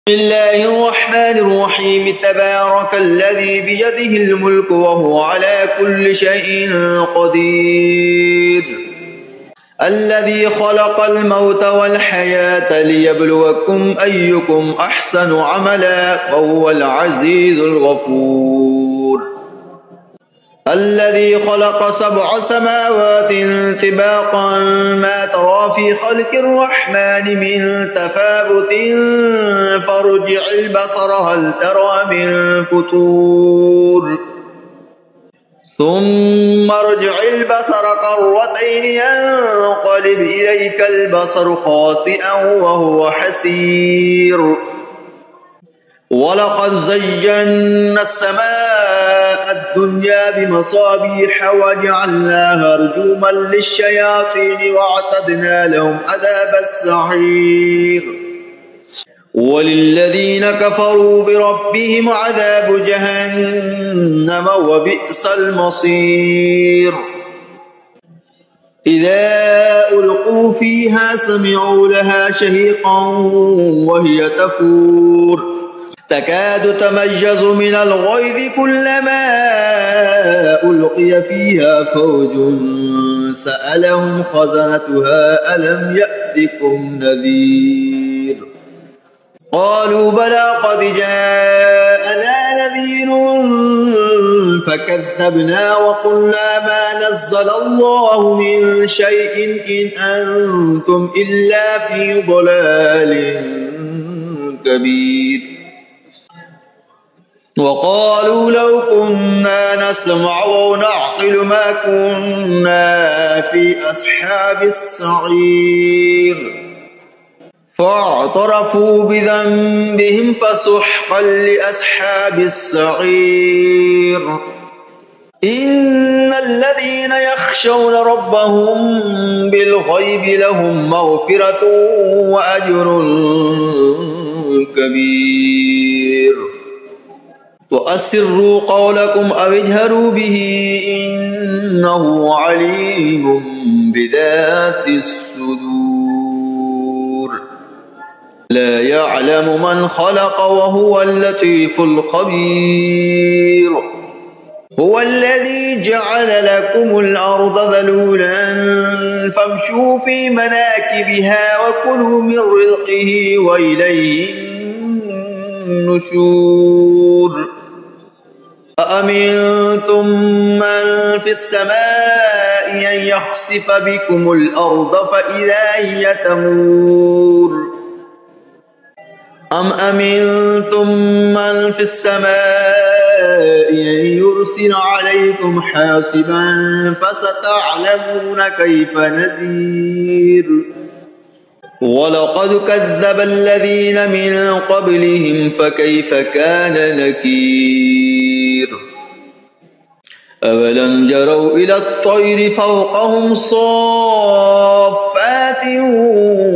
بسم الله الرحمن الرحيم. تبارك الذي بيده الملك وهو على كل شيء قدير. الذي خلق الموت والحياة ليبلوكم أيكم أحسن عملا وهو العزيز الغفور. الذي خلق 7 سماوات طباقا ما ترى في خلق الرحمن من تفاوت فارجع البصر هل ترى من فطور ثم ارجع البصر كرتين ينقلب إليك البصر خاسئا وهو حسير. ولقد زينا السماء الدنيا بمصابيح وجعلناها رجوما للشياطين واعتدنا لهم عذاب السعير. وللذين كفروا بربهم عذاب جهنم وبئس المصير. إذا ألقوا فيها سمعوا لها شهيقا وهي تفور تكاد تميز من الغيظ كلما ألقي فيها فوج سألهم خزنتها ألم يأتكم نذير قالوا بلى قد جاءنا نذير فكذبنا وقلنا ما نزل الله من شيء إن أنتم إلا في ضلال كبير. وقالوا لو كنا نسمع أو نعقل ما كنا في أصحاب السعير. فاعترفوا بذنبهم فسحقا لأصحاب السعير. إن الذين يخشون ربهم بالغيب لهم مغفرة وأجر كبير. وأسروا قولكم أو اجهروا به إنه عليم بذات الصدور. لا يعلم من خلق وهو اللطيف الخبير. هو الذي جعل لكم الأرض ذلولا فامشوا في مناكبها وكلوا من رزقه وإليه النشور. أأمنتم من في السماء أن يخسف بكم الأرض فإذا هي تمور أم أمنتم من في السماء أن يرسل عليكم حاصبا فستعلمون كيف نذير. ولقد كذب الذين من قبلهم فكيف كان نكير. أولم يروا إلى الطير فوقهم صافات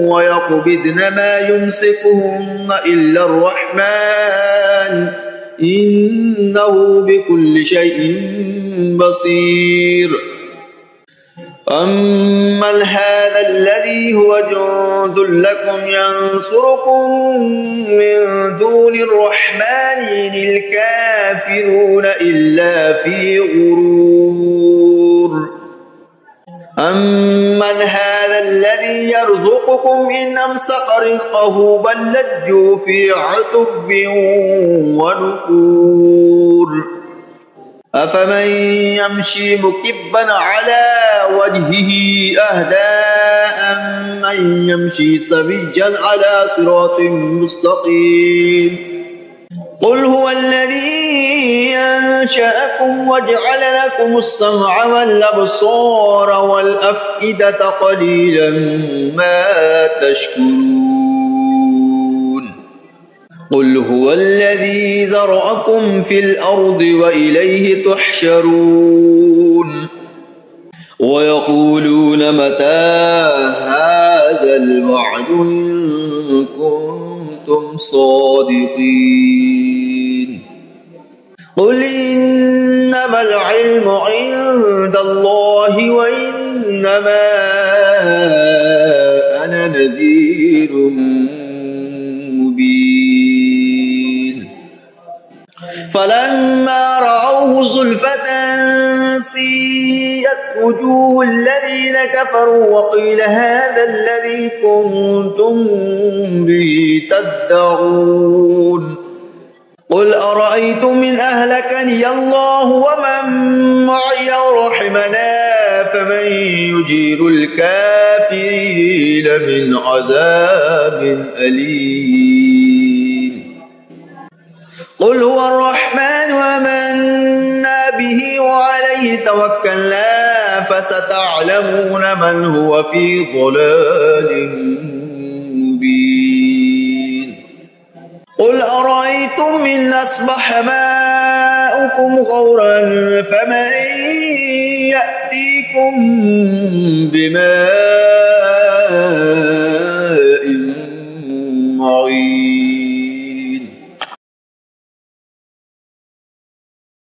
ويقبضن ما يمسكهن إلا الرحمن إنه بكل شيء بصير. أمن هذا الذي هو جند لكم ينصركم من دون الرحمن إن الكافرون إلا في غرور. أمن هذا الذي يرزقكم إن أمسك رزقه بل لجوا في عتب ونفور. أفمن يمشي مكبا على وجهه أهدى أمن يمشي سويا على صراط مستقيم. قل هو الذي أنشأكم وجعل لكم السمع والأبصار والأفئدة قليلا ما تشكرون. قل هو الذي ذرأكم في الأرض وإليه تحشرون. ويقولون متى هذا الوعد إن كنتم صادقين. قل إنما العلم عند الله وإنما أنا نذير مبين. فلما رأوه زلفة سيئت وجوه الذين كفروا وقيل هذا الذي كنتم به تدعون قل أرأيتم إن أهلكني الله ومن معي ورحمنا فمن يجير الكافرين من عذاب أليم قل هو الرحمن آمنا به وعليه توكلنا فستعلمون من هو في ضلال مبين قل أرأيتم إن أصبح ماؤكم غورا فمن يأتيكم بماء